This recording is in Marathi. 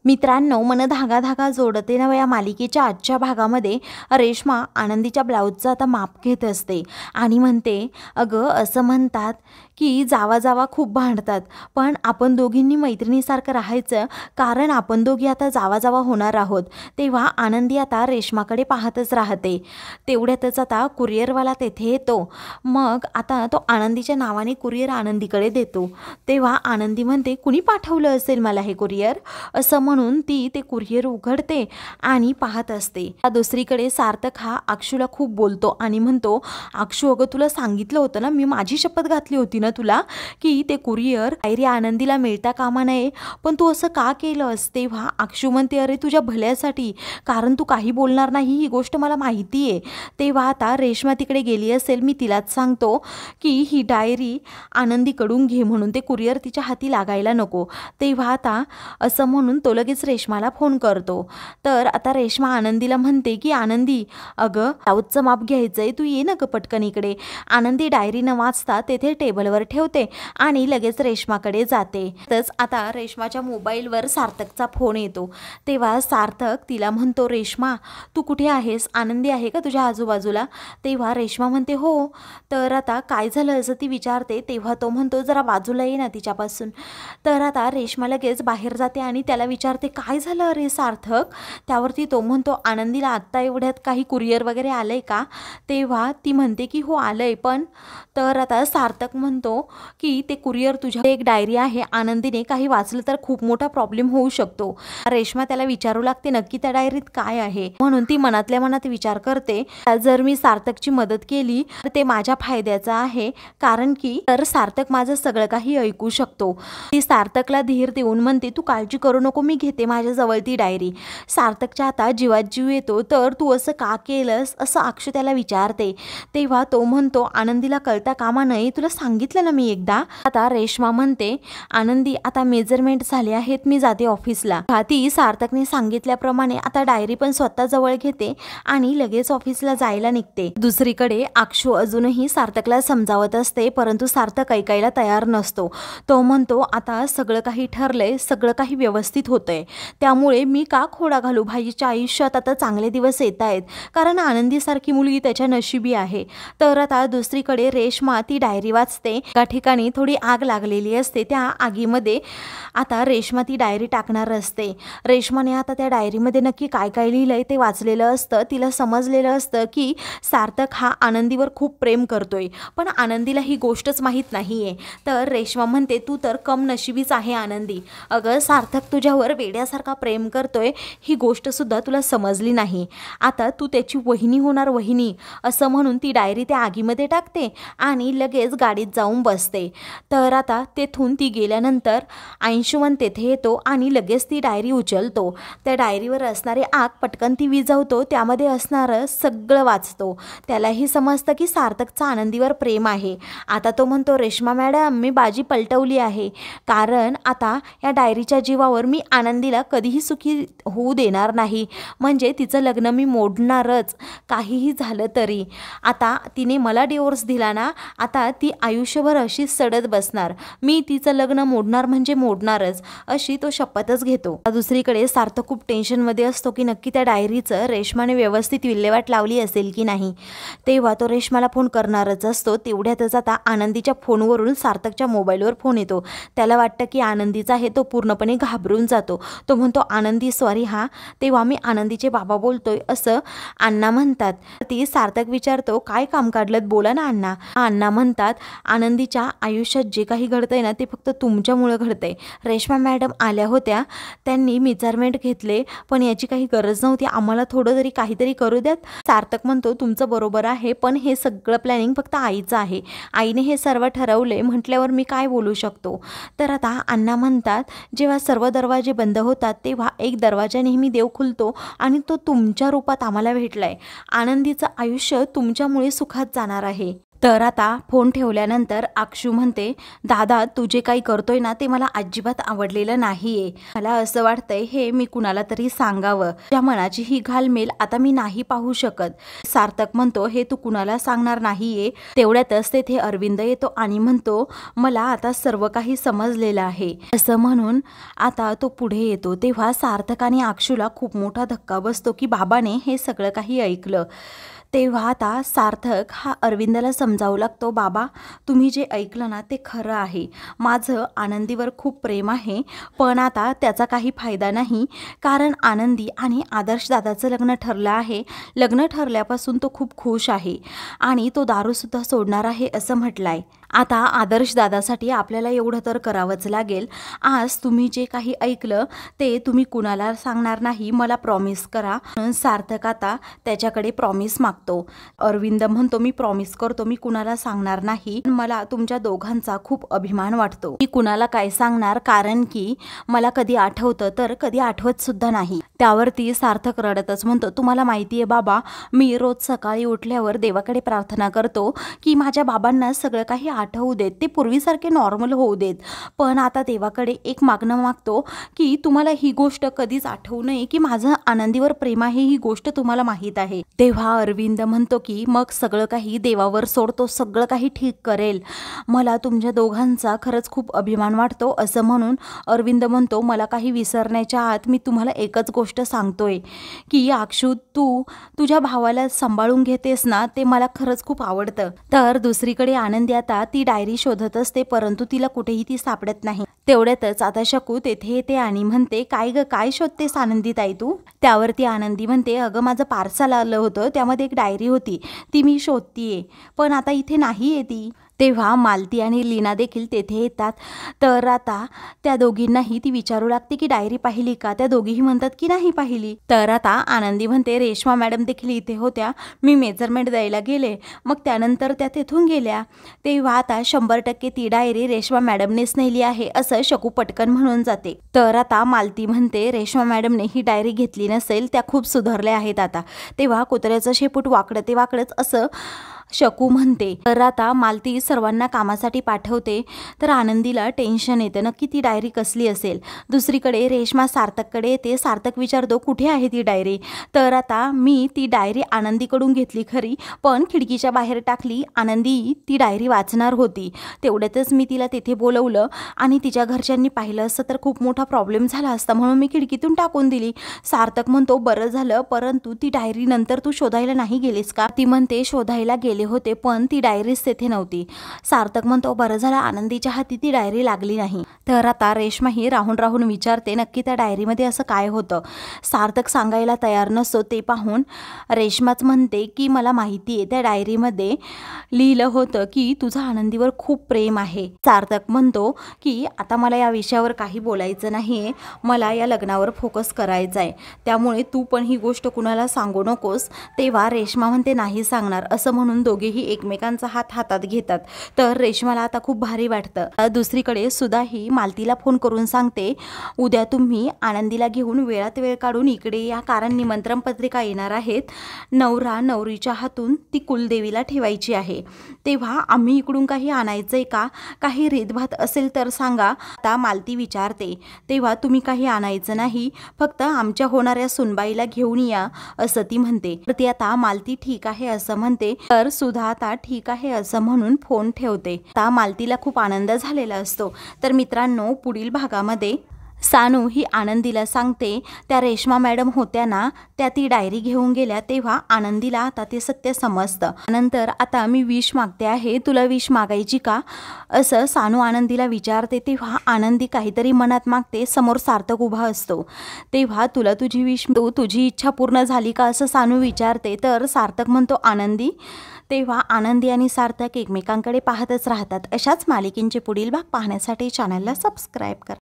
मित्रांनो, मन धागा धागा जोडते ना या मालिकेच्या आजच्या भागामध्ये रेश्मा आनंदीच्या ब्लाऊजचं आता माप घेत असते आणि म्हणते, अगं असं म्हणतात की जावा जावा खूप भांडतात, पण आपण दोघींनी मैत्रिणीसारखं राहायचं, कारण आपण दोघी आता जावा जावा होणार आहोत. तेव्हा आनंदी आता रेश्माकडे पाहतच राहते. तेवढ्यातच आता कुरिअरवाला तेथे येतो. मग आता तो आनंदीच्या नावाने कुरिअर आनंदीकडे देतो. तेव्हा आनंदी म्हणते, कुणी पाठवलं असेल मला हे कुरिअर, असं म्हणून ती ते कुरिअर उघडते आणि पाहत असते. दुसरीकडे सार्थक हा अक्षूला खूप बोलतो आणि म्हणतो, अक्षू अगं तुला सांगितलं होतं ना, मी माझी शपथ घातली होती ना तुला की ते कुरिअर डायरी आनंदीला मिळता कामा नये, पण तू असं का केलंस. तेव्हा अक्षू म्हणते, अरे तुझ्या भल्यासाठी, कारण तू काही बोलणार नाही ही गोष्ट मला माहिती आहे. तेव्हा आता रेश्मा तिकडे गेली असेल, मी तिलाच सांगतो की ही डायरी आनंदीकडून घे म्हणून, ते कुरिअर तिच्या हाती लागायला नको. तेव्हा आता असं म्हणून तो लगेच रेश्माला फोन करतो. तर आता रेश्मा आनंदीला म्हणते की आनंदी अगं ब्लाऊजचं माप घ्यायचंय, तू ये ना ग पटकन इकडे. आनंदी डायरी न वाचता तेथे टेबलवर ठेवते आणि लगेच रेश्माकडे जाते. तसंच आता रेश्माच्या मोबाईलवर सार्थकचा फोन येतो. तेव्हा सार्थक तिला म्हणतो, रेश्मा तू कुठे आहेस, आनंदी आहे का तुझ्या आजूबाजूला. तेव्हा रेश्मा म्हणते हो. तर आता काय झालं असं ती विचारते. तेव्हा तो म्हणतो, जरा बाजूला ये ना तिच्यापासून. तर आता रेश्मा लगेच बाहेर जाते आणि त्याला विचारते, काय झालं अरे सार्थक. त्यावरती तो म्हणतो, आनंदीला आत्ता एवढ्यात काही कुरिअर वगैरे आलंय का. तेव्हा ती म्हणते की हो आलंय, पण. तर आता सार्थक म्हणतो की ते कुरिअर तुझ्या एक डायरी आहे, आनंदीने काही वाचलं तर खूप मोठा प्रॉब्लेम होऊ शकतो. रेश्मा त्याला विचारू लागते, नक्की त्या डायरीत काय आहे. म्हणून ती मनातल्या मनात विचार करते, जर मी सार्थकची मदत केली तर ते माझ्या फायद्याचं आहे, कारण की तर सार्थक माझं सगळं काही ऐकू शकतो. ती सार्थकला धीर देऊन म्हणते, तू काळजी करू नको, मी घेते माझ्याजवळ ती डायरी. सार्थकच्या आता जीवात जीव येतो. तर तू असं का केलंस असं अक्षू त्याला विचारते. तेव्हा तो म्हणतो, आनंदीला कळता कामा नये, तुला सांगितलं ना मी एकदा. आता रेश्मा म्हणते, आनंदी आता मेजरमेंट झाले आहेत, मी जाते ऑफिसला. ती सार्थकने सांगितल्याप्रमाणे आता डायरी पण स्वतः जवळ घेते आणि लगेच ऑफिसला जायला निघते. दुसरीकडे अक्षू अजूनही सार्थकला समजावत असते, परंतु सार्थक ऐकायला तयार नसतो. तो म्हणतो, आता सगळं काही ठरलंय, सगळं काही व्यवस्थित होतंय, त्यामुळे मी का खोडा घालू. भाईच्या आयुष्यात आता चांगले दिवस येत आहेत, कारण आनंदीसारखी मुलगी त्याच्या नशिबी आहे. तर आता दुसरीकडे रेश्मा ती डायरी वाचते. एका ठिकाणी थोडी आग लागलेली असते. त्या आगीमध्ये आता रेश्मा ती डायरी टाकणार असते. रेश्माने आता त्या डायरीमध्ये नक्की काय काय लिहिलंय ते वाचलेलं असतं. तिला समजलेलं असतं की सार्थक हा आनंदीवर खूप प्रेम करतोय, पण आनंदीला ही गोष्टच माहीत नाहीये. तर रेश्मा म्हणते, तू तर कम नशिबीच आहे आनंदी. अगं सार्थक तुझ्यावर वेड्यासारखा प्रेम करतोय, ही गोष्ट सुद्धा तुला समजली नाही. आता तू त्याची वहिनी होणार, वहिनी, असं म्हणून ती डायरी त्या आगीमध्ये टाकते आणि लगेच गाडीत जाऊन बसते. तर आता तेथून ती गेल्यानंतर अंशुमन तेथे येतो आणि लगेच ती डायरी उचलतो. त्या डायरीवर असणारे आग पटकन ती विझवतो. त्यामध्ये असणारं सगळं वाचतो. त्यालाही समजतं की सार्थकचं आनंदीवर प्रेम आहे. आता तो म्हणतो, रेश्मा मॅडम मी बाजी पलटवली आहे, कारण आता या डायरीच्या जीवावर मी आनंदीला कधीही सुखी होऊ देणार नाही. म्हणजे तिचं लग्न मी मोडणारच, काहीही झालं तरी. आता तिने मला डिवोर्स दिला ना, आता ती आयुष्यभर अशीच सडत बसणार. मी तिचं लग्न मोडणार म्हणजे मोडणारच, अशी तो शपथच घेतो. दुसरीकडे सार्थक खूप टेन्शनमध्ये असतो की नक्की त्या डायरीचं रेश्माने व्यवस्थित विल्हेवाट लावली असेल की नाही. तेव्हा तो रेश्माला फोन करणारच असतो. तेवढ्यातच आता आनंदीच्या फोनवरून सार्थकच्या मोबाईलवर फोन येतो. त्याला वाटतं की आनंदीचा आहे. तो पूर्णपणे घाबरून जातो. तो म्हणतो, आनंदी सॉरी हा. तेव्हा मी आनंदीचे बाबा बोलतोय असं अण्णा म्हणतात. ती सार्थक विचारतो, काय काम काढलं, बोला ना अण्णा. अण्णा म्हणतात, आनंदीच्या आयुष्यात जे काही घडतंय ना ते फक्त तुमच्यामुळे घडतंय. रेश्मा मॅडम आल्या होत्या, त्यांनी मेजरमेंट घेतले, पण याची काही गरज नव्हती, आम्हाला थोडं तरी काहीतरी करू द्यात. सार्थक म्हणतो, तुमचं बरोबर आहे, पण हे सगळं प्लॅनिंग फक्त आईचं आहे. आईने हे सर्व ठरवले म्हटल्यावर मी काय बोलू शकतो. तर आता अण्णा म्हणतात, जेव्हा सर्व दरवाजे बंद होतात तेव्हा एक दरवाजा नेहमी देव खुलतो आणि तो तुमच्या रूपात आम्हाला भेटलाय. आनंदीचं आयुष्य तुमच्यामुळे सुखात जाणार आहे. तर आता फोन ठेवल्यानंतर अक्षू म्हणते, दादा तू जे काही करतोय ना ते मला अजिबात आवडलेलं नाहीये. मला असं वाटतंय हे मी कुणाला तरी सांगावं. त्या मनाची ही घालमेल आता मी नाही पाहू शकत. सार्थक म्हणतो, हे तू कुणाला सांगणार नाहीये. तेवढ्यातच तेथे अरविंद येतो आणि म्हणतो, मला आता सर्व काही समजलेलं आहे. असं म्हणून आता तो पुढे येतो. तेव्हा सार्थक आणि अक्षूला खूप मोठा धक्का बसतो की बाबाने हे सगळं काही ऐकलं. तेव्हा आता सार्थक हा अरविंदला समजावू लागतो, बाबा तुम्ही जे ऐकलं ना ते खरं आहे. माझं आनंदीवर खूप प्रेम आहे, पण आता त्याचा काही फायदा नाही, कारण आनंदी आणि आदर्श दादाचं लग्न ठरलं आहे. लग्न ठरल्यापासून तो खूप खुश आहे आणि तो दारूसुद्धा सोडणार आहे असं म्हटलं आहे. आता आदर्श दादासाठी आपल्याला एवढं तर करावंच लागेल. आज तुम्ही जे काही ऐकलं ते तुम्ही कुणाला सांगणार नाही, मला प्रॉमिस करा. म्हणून सार्थक आता त्याच्याकडे प्रॉमिस मागतो. अरविंद म्हणतो, मी प्रॉमिस करतो, मी कुणाला सांगणार नाही. मला तुमच्या दोघांचा खूप अभिमान वाटतो. मी कुणाला काय सांगणार, कारण की मला कधी आठवतं तर कधी आठवत सुद्धा नाही. त्यावरती सार्थक रडतच म्हणतो, तुम्हाला माहिती आहे बाबा, मी रोज सकाळी उठल्यावर देवाकडे प्रार्थना करतो की माझ्या बाबांना सगळं काही आठवू देत, ते पूर्वीसारखे नॉर्मल होऊ देत. पण आता देवाकडे एक मागणं मागतो की तुम्हाला ही गोष्ट कधीच आठवू नये की माझं आनंदीवर प्रेम आहे, ही गोष्ट तुम्हाला माहीत आहे. तेव्हा अरविंद म्हणतो की मग सगळं काही देवावर सोडतो, सगळं काही ठीक करेल. मला तुमच्या दोघांचा खरंच खूप अभिमान वाटतो. असं म्हणून अरविंद म्हणतो, मला काही विसरण्याच्या आत मी तुम्हाला एकच गोष्ट सांगतोय की अक्षू, तू तुझ्या भावाला सांभाळून घेतेस ना, ते मला खरंच खूप आवडतं. तर दुसरीकडे आनंदी आता ती डायरी शोधत असते, परंतु तिला कुठेही ती सापडत नाही. तेवढ्यातच आता शकू तेथे येते आणि म्हणते, काय ग, काय शोधतेस आनंदी ताई तू? त्यावरती आनंदी म्हणते, अगं माझं पार्सल आलं होतं, त्यामध्ये एक डायरी होती, ती मी शोधतीये, पण आता इथे नाही आहे ती. तेव्हा मालती आणि लीना देखील तेथे येतात. तर आता त्या दोघींनाही ती विचारू लागते की डायरी पाहिली का? त्या दोघीही म्हणतात की नाही पाहिली. तर आता आनंदी म्हणते, रेश्मा मॅडम देखील इथे होत्या, मी मेजरमेंट द्यायला गेले, मग त्यानंतर त्या तेथून गेल्या. तेव्हा आता 100% ती डायरी रेश्मा मॅडमनेच नेली आहे असं शकू पटकन म्हणून जाते. तर आता मालती म्हणते, रेश्मा मॅडमने ही डायरी घेतली नसेल, त्या खूप सुधारल्या आहेत आता. तेव्हा कुत्र्याचं शेपूट वाकडं ते वाकडंच असं शकू म्हणते. तर आता मालती सर्वांना कामासाठी पाठवते. तर आनंदीला टेन्शन येते, नक्की ती डायरी कसली असेल. दुसरीकडे रेश्मा सार्थककडे येते. सार्थक विचारतो, कुठे आहे ती डायरी? तर आता मी ती डायरी आनंदीकडून घेतली खरी, पण खिडकीच्या बाहेर टाकली. आनंदी ती डायरी वाचणार होती, तेवढ्यातच मी तिला तिथे बोलवलं आणि तिच्या घरच्यांनी पाहिलं असतं तर खूप मोठा प्रॉब्लेम झाला असता, म्हणून मी खिडकीतून टाकून दिली. सार्थक म्हणतो, बरं झालं, परंतु ती डायरी नंतर तू शोधायला नाही गेलीस का? ती म्हणते, शोधायला गेले होते, पण ती डायरीच तेथे नव्हती. सार्थक म्हणतो, बरं झालं आनंदीच्या हाती ती डायरी लागली नाही. तर आता रेश्मा ही राहून राहून विचारते, नक्की त्या डायरीमध्ये असं काय होतं? सार्थक सांगायला तयार नसतो. ते पाहून रेश्माच म्हणते की मला माहिती आहे, त्या डायरीमध्ये लिहिलं होतं की तुझं आनंदीवर खूप प्रेम आहे. सार्थक म्हणतो की आता मला या विषयावर काही बोलायचं नाहीये, मला या लग्नावर फोकस करायचा आहे, त्यामुळे तू पण ही गोष्ट कुणाला सांगू नकोस. तेव्हा रेश्मा म्हणते, नाही सांगणार. असं म्हणून दोघेही एकमेकांचा हात हातात घेतात. तर रेश्माला आता खूप भारी वाटतं. दुसरीकडे सुधाही मालतीला फोन करून सांगते, उद्या तुम्ही आनंदीला घेऊन वेळात वेळ काढून इकडे या, कारण निमंत्रण पत्रिका येणार आहेत. नवरा नवरीच्या हातून ती कुलदेवीला ठेवायची आहे. तेव्हा आम्ही इकडून काही आणायचंय का? काही रीतभात असेल तर सांगा. आता मालती विचारते. तेव्हा तुम्ही काही आणायचं नाही, फक्त आमच्या होणाऱ्या सुनबाईला घेऊन या असं ती म्हणते. तर ती आता मालती ठीक आहे असं म्हणते. तर सुधा आता ठीक आहे असं म्हणून फोन ठेवते. आता मालतीला खूप आनंद झालेला असतो. तर मित्रांनो, पुढील भागामध्ये सानू ही आनंदीला सांगते, त्या रेश्मा मॅडम होत्या ना, त्या ती डायरी घेऊन गेल्या. तेव्हा आनंदीला आता ते सत्य समजतं. नंतर आता मी विश मागते आहे, तुला विश मागायची का असं सानू आनंदीला विचारते. तेव्हा आनंदी काहीतरी मनात मागते. समोर सार्थक उभा असतो. तेव्हा तुला तुझी विश, तुझी इच्छा पूर्ण झाली का असं सानू विचारते. तर सार्थक म्हणतो, आनंदी. तेव्हा आनंदी आणि सार्थक एकमेकांकडे पाहतच राहतात. अशाच मालिकेंचे पुढील भाग पाहण्यासाठी चॅनलला सबस्क्राईब करा.